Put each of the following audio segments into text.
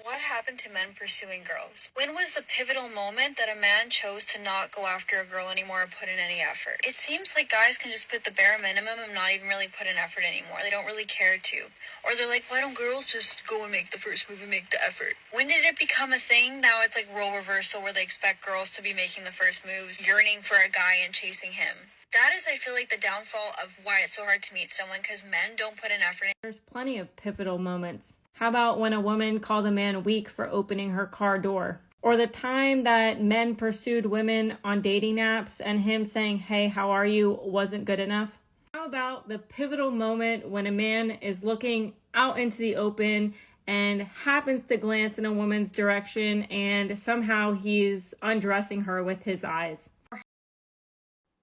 What happened to men pursuing girls? When was the pivotal moment that a man chose to not go after a girl anymore or put in any effort? It seems like guys can just put the bare minimum and not even really put in effort anymore. They don't really care to. Or they're like, why don't girls just go and make the first move and make the effort? When did it become a thing? Now it's like role reversal where they expect girls to be making the first moves, yearning for a guy and chasing him. That is, I feel like, the downfall of why it's so hard to meet someone, because men don't put in effort. There's plenty of pivotal moments. How about when a woman called a man weak for opening her car door? Or the time that men pursued women on dating apps and him saying, hey, how are you, wasn't good enough? How about the pivotal moment when a man is looking out into the open and happens to glance in a woman's direction and somehow he's undressing her with his eyes?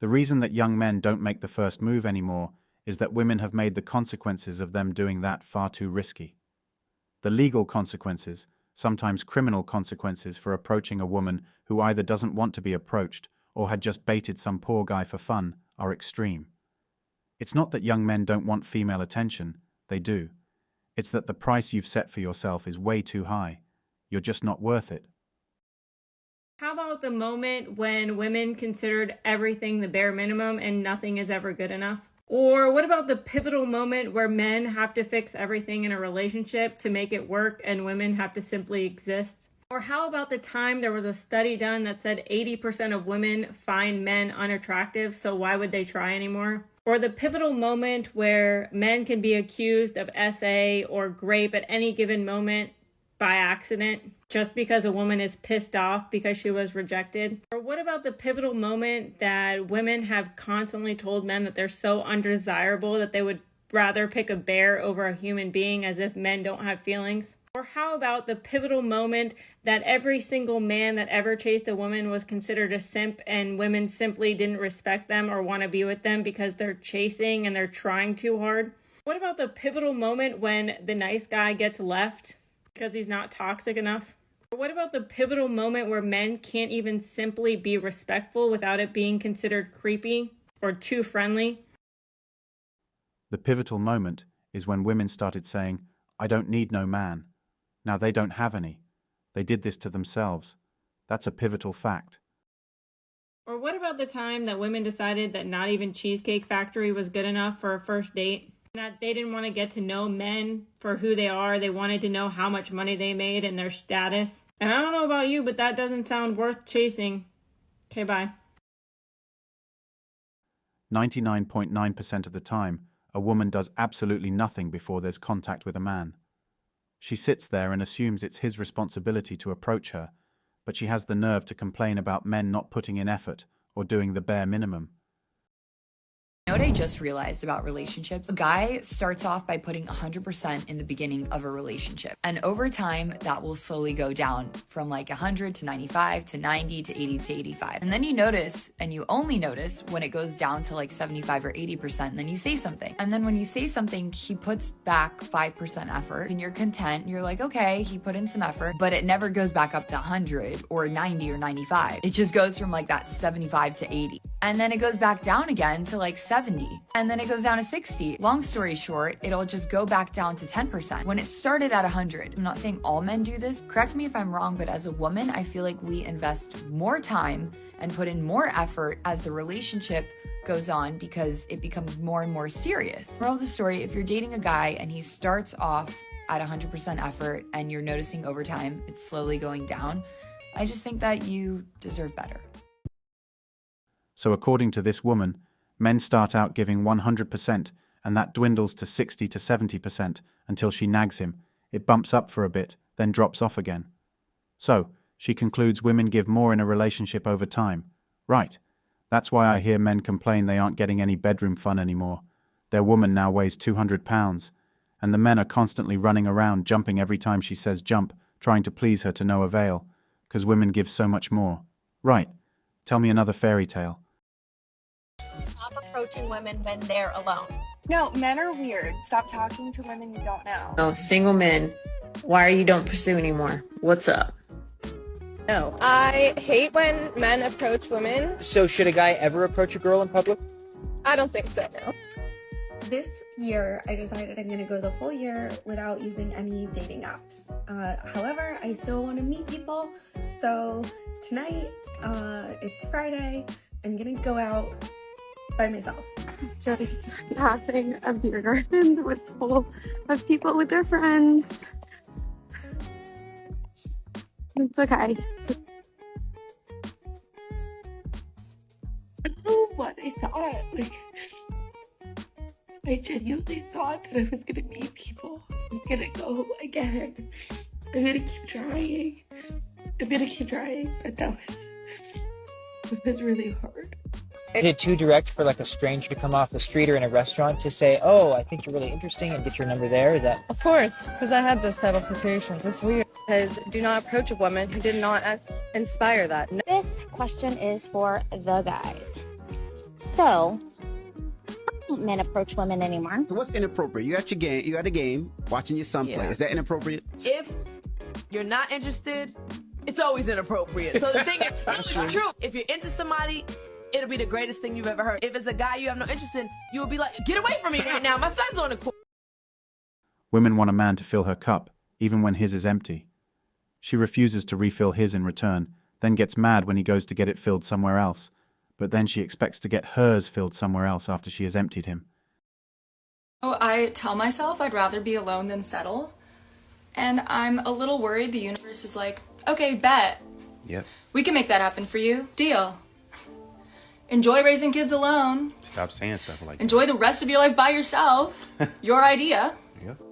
The reason that young men don't make the first move anymore is that women have made the consequences of them doing that far too risky. The legal consequences, sometimes criminal consequences for approaching a woman who either doesn't want to be approached or had just baited some poor guy for fun, are extreme. It's not that young men don't want female attention, they do. It's that the price you've set for yourself is way too high. You're just not worth it. How about the moment when women considered everything the bare minimum and nothing is ever good enough? Or what about the pivotal moment where men have to fix everything in a relationship to make it work and women have to simply exist? Or how about the time there was a study done that said 80% of women find men unattractive, so why would they try anymore? Or the pivotal moment where men can be accused of SA or grape at any given moment by accident just because a woman is pissed off because she was rejected? Or what about the pivotal moment that women have constantly told men that they're so undesirable that they would rather pick a bear over a human being, as if men don't have feelings? Or how about the pivotal moment that every single man that ever chased a woman was considered a simp and women simply didn't respect them or want to be with them because they're chasing and they're trying too hard? What about the pivotal moment when the nice guy gets left because he's not toxic enough? Or what about the pivotal moment where men can't even simply be respectful without it being considered creepy or too friendly? The pivotal moment is when women started saying, I don't need no man. Now they don't have any. They did this to themselves. That's a pivotal fact. Or what about the time that women decided that not even Cheesecake Factory was good enough for a first date? That they didn't want to get to know men for who they are. They wanted to know how much money they made and their status. And I don't know about you, but that doesn't sound worth chasing. Okay, bye. 99.9% of the time, a woman does absolutely nothing before there's contact with a man. She sits there and assumes it's his responsibility to approach her, but she has the nerve to complain about men not putting in effort or doing the bare minimum. You know what I just realized about relationships? A guy starts off by putting 100% in the beginning of a relationship. And over time, that will slowly go down from like 100 to 95 to 90 to 80 to 85. And then you notice, and you only notice when it goes down to like 75 or 80%, and then you say something. And then when you say something, he puts back 5% effort and you're content. You're like, okay, he put in some effort, but it never goes back up to 100 or 90 or 95. It just goes from like that 75 to 80. And then it goes back down again to like 70. And then it goes down to 60. Long story short, it'll just go back down to 10% when it started at 100. I'm not saying all men do this. Correct me if I'm wrong, but as a woman, I feel like we invest more time and put in more effort as the relationship goes on because it becomes more and more serious. Moral of the story, if you're dating a guy and he starts off at 100% effort and you're noticing over time it's slowly going down, I just think that you deserve better. So according to this woman, men start out giving 100% and that dwindles to 60 to 70% until she nags him. It bumps up for a bit, then drops off again. So, she concludes women give more in a relationship over time. Right. That's why I hear men complain they aren't getting any bedroom fun anymore. Their woman now weighs 200 pounds, and the men are constantly running around jumping every time she says jump, trying to please her to no avail, because women give so much more. Right. Tell me another fairy tale. Stop approaching women when they're alone. No, men are weird. Stop talking to women you don't know. Oh, single men. Why are you don't pursue anymore? What's up? No. I hate when men approach women. So should a guy ever approach a girl in public? I don't think so, no. This year, I decided I'm going to go the full year without using any dating apps. However, I still want to meet people. So tonight, it's Friday, I'm going to go out by myself. Just passing a beer garden that was full of people with their friends. It's okay. I don't know what I thought. I genuinely thought that I was gonna meet people. I'm gonna go again. I'm gonna keep trying. But that was really hard. Is it too direct for like a stranger to come off the street or in a restaurant to say, oh, I think you're really interesting and get your number there? Is that? Of course, because I had this type of situations. It's weird. Because do not approach a woman who did not inspire that. This question is for the guys. So, don't men approach women anymore? So what's inappropriate? You got your game. You got a game. Watching your son play. Is that inappropriate? If you're not interested, it's always inappropriate. So the thing is, it's true. If you're into somebody, it'll be the greatest thing you've ever heard. If it's a guy you have no interest in, you'll be like, get away from me right now. My son's on the court. Women want a man to fill her cup, even when his is empty. She refuses to refill his in return, then gets mad when he goes to get it filled somewhere else. But then she expects to get hers filled somewhere else after she has emptied him. Oh, I tell myself I'd rather be alone than settle. And I'm a little worried the universe is like, okay, bet. Yep. We can make that happen for you. Deal. Enjoy raising kids alone. Stop saying stuff like that. Enjoy the rest of your life by yourself. Your idea. Yep.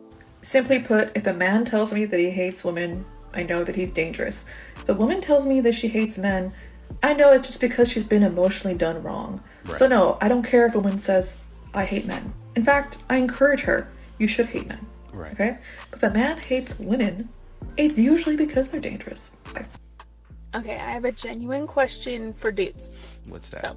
Simply put, if a man tells me that he hates women, I know that he's dangerous. If a woman tells me that she hates men, I know it's just because she's been emotionally done wrong. Right. So no, I don't care if a woman says, I hate men. In fact, I encourage her, you should hate men. Right. Okay? But if a man hates women, it's usually because they're dangerous. Bye. Okay, I have a genuine question for dudes. What's that? So,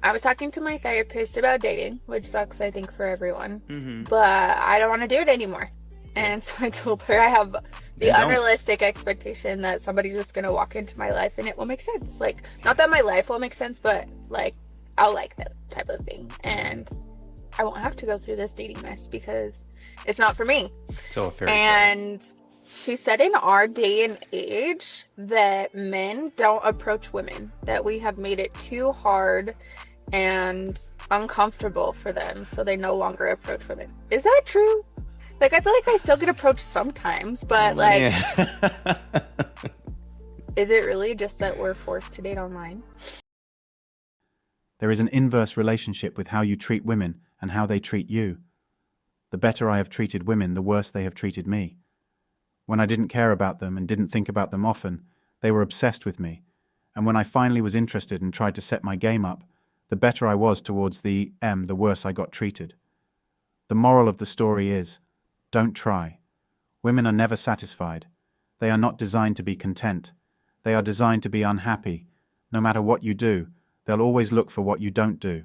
I was talking to my therapist about dating, which sucks, I think, for everyone. Mm-hmm. But I don't want to do it anymore. And so I told her I have the unrealistic expectation that somebody's just going to walk into my life and it will make sense. Like, not that my life will make sense, but, like, I'll like them type of thing. And I won't have to go through this dating mess because it's not for me. So a fairy tale. And she said in our day and age that men don't approach women, that we have made it too hard and uncomfortable for them, so they no longer approach women. Is that true? Like, I feel like I still get approached sometimes, but like, is it really just that we're forced to date online? There is an inverse relationship with how you treat women and how they treat you. The better I have treated women, the worse they have treated me. When I didn't care about them and didn't think about them often, they were obsessed with me. And when I finally was interested and tried to set my game up, the better I was towards the worse I got treated. The moral of the story is, don't try. Women are never satisfied. They are not designed to be content. They are designed to be unhappy. No matter what you do, they'll always look for what you don't do.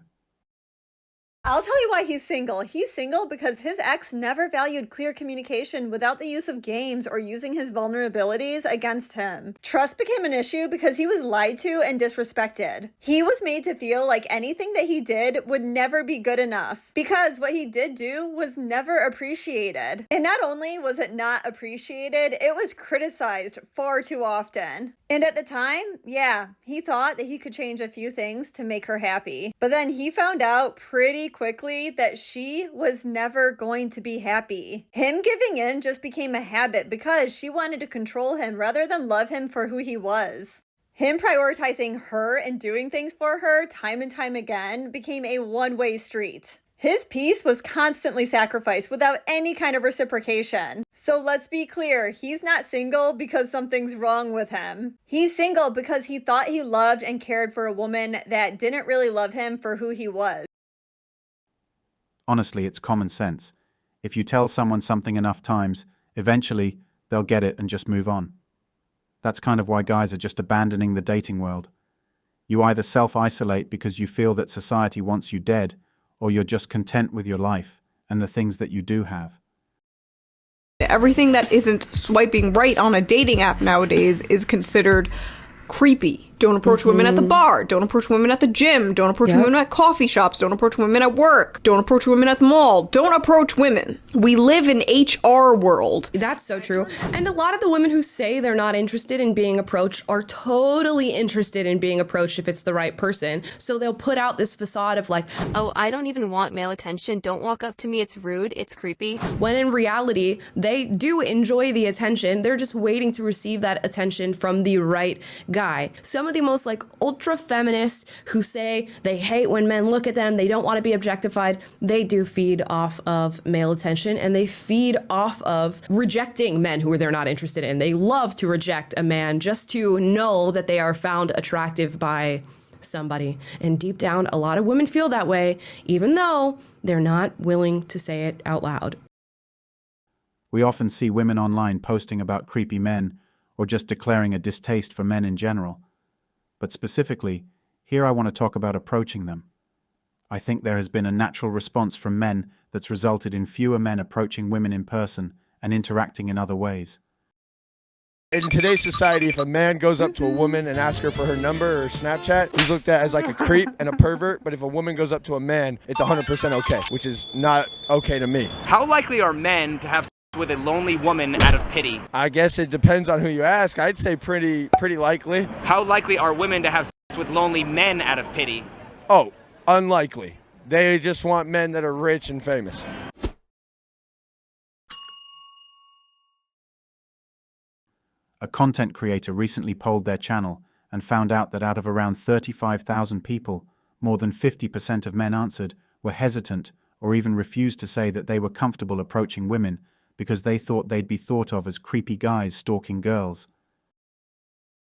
I'll tell you why he's single. He's single because his ex never valued clear communication without the use of games or using his vulnerabilities against him. Trust became an issue because he was lied to and disrespected. He was made to feel like anything that he did would never be good enough because what he did do was never appreciated. And not only was it not appreciated, it was criticized far too often. And at the time, yeah, he thought that he could change a few things to make her happy. But then he found out pretty quickly that she was never going to be happy. Him giving in just became a habit because she wanted to control him rather than love him for who he was. Him prioritizing her and doing things for her time and time again became a one-way street. His peace was constantly sacrificed without any kind of reciprocation. So let's be clear, he's not single because something's wrong with him. He's single because he thought he loved and cared for a woman that didn't really love him for who he was. Honestly, it's common sense. If you tell someone something enough times, eventually they'll get it and just move on. That's kind of why guys are just abandoning the dating world. You either self-isolate because you feel that society wants you dead, or you're just content with your life and the things that you do have. Everything that isn't swiping right on a dating app nowadays is considered creepy. Don't approach women at the bar. Don't approach women at the gym. Don't approach women at coffee shops. Don't approach women at work. Don't approach women at the mall. Don't approach women. We live in HR world. That's so true. And a lot of the women who say they're not interested in being approached are totally interested in being approached if it's the right person. So they'll put out this facade of like, oh, I don't even want male attention. Don't walk up to me. It's rude. It's creepy. When in reality, they do enjoy the attention. They're just waiting to receive that attention from the right guy. Some of the most like ultra feminists who say they hate when men look at them, they don't want to be objectified, they do feed off of male attention, and they feed off of rejecting men who they're not interested in. They love to reject a man just to know that they are found attractive by somebody. And deep down, a lot of women feel that way, even though they're not willing to say it out loud. We often see women online posting about creepy men or just declaring a distaste for men in general. But specifically, here I want to talk about approaching them. I think there has been a natural response from men that's resulted in fewer men approaching women in person and interacting in other ways. In today's society, if a man goes up to a woman and asks her for her number or Snapchat, he's looked at as like a creep and a pervert. But if a woman goes up to a man, it's 100% okay, which is not okay to me. How likely are men to have sex with a lonely woman out of pity? I guess it depends on who you ask. I'd say pretty likely. How likely are women to have sex with lonely men out of pity? Oh, unlikely. They just want men that are rich and famous. A content creator recently polled their channel and found out that out of around 35,000 people, more than 50% of men answered were hesitant or even refused to say that they were comfortable approaching women because they thought they'd be thought of as creepy guys stalking girls.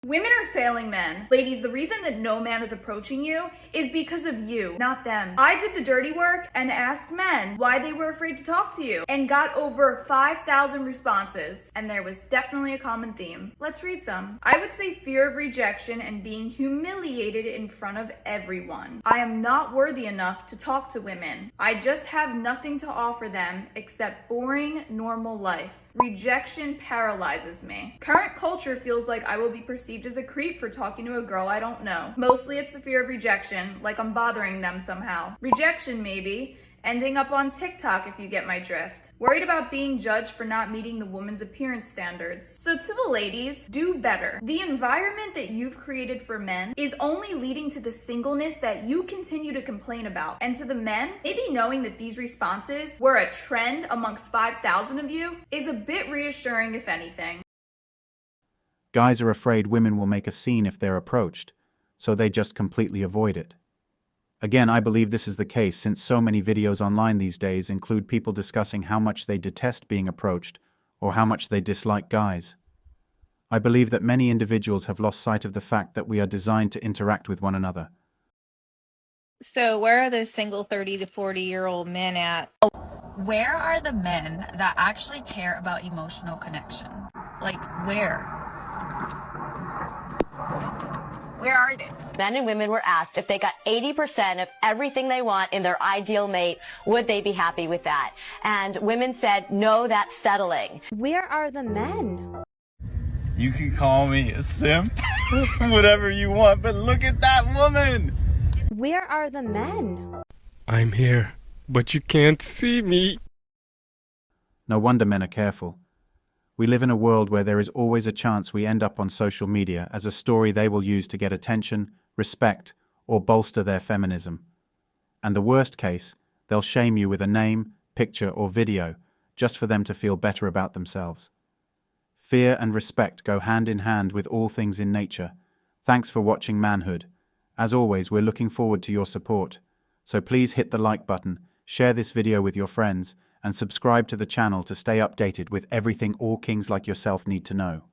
Women are failing men. Ladies, the reason that no man is approaching you is because of you, not them. I did the dirty work and asked men why they were afraid to talk to you and got over 5,000 responses. And there was definitely a common theme. Let's read some. I would say fear of rejection and being humiliated in front of everyone. I am not worthy enough to talk to women. I just have nothing to offer them except boring, normal life. Rejection paralyzes me. Current culture feels like I will be perceived as a creep for talking to a girl I don't know. Mostly it's the fear of rejection, like I'm bothering them somehow. Rejection maybe, ending up on TikTok if you get my drift. Worried about being judged for not meeting the woman's appearance standards. So to the ladies, do better. The environment that you've created for men is only leading to the singleness that you continue to complain about. And to the men, maybe knowing that these responses were a trend amongst 5,000 of you is a bit reassuring if anything. Guys are afraid women will make a scene if they're approached, so they just completely avoid it. Again, I believe this is the case since so many videos online these days include people discussing how much they detest being approached or how much they dislike guys. I believe that many individuals have lost sight of the fact that we are designed to interact with one another. So where are those single 30 to 40-year-old men at? Where are the men that actually care about emotional connection? Like, where? Where are they? Men and women were asked if they got 80% of everything they want in their ideal mate, would they be happy with that? And women said, no, that's settling. Where are the men? You can call me a simp, whatever you want, but look at that woman! Where are the men? I'm here, but you can't see me. No wonder men are careful. We live in a world where there is always a chance we end up on social media as a story they will use to get attention, respect, or bolster their feminism. And the worst case, they'll shame you with a name, picture, or video just for them to feel better about themselves. Fear and respect go hand in hand with all things in nature. Thanks for watching Manhood. As always, we're looking forward to your support. So please hit the like button, share this video with your friends, and subscribe to the channel to stay updated with everything all kings like yourself need to know.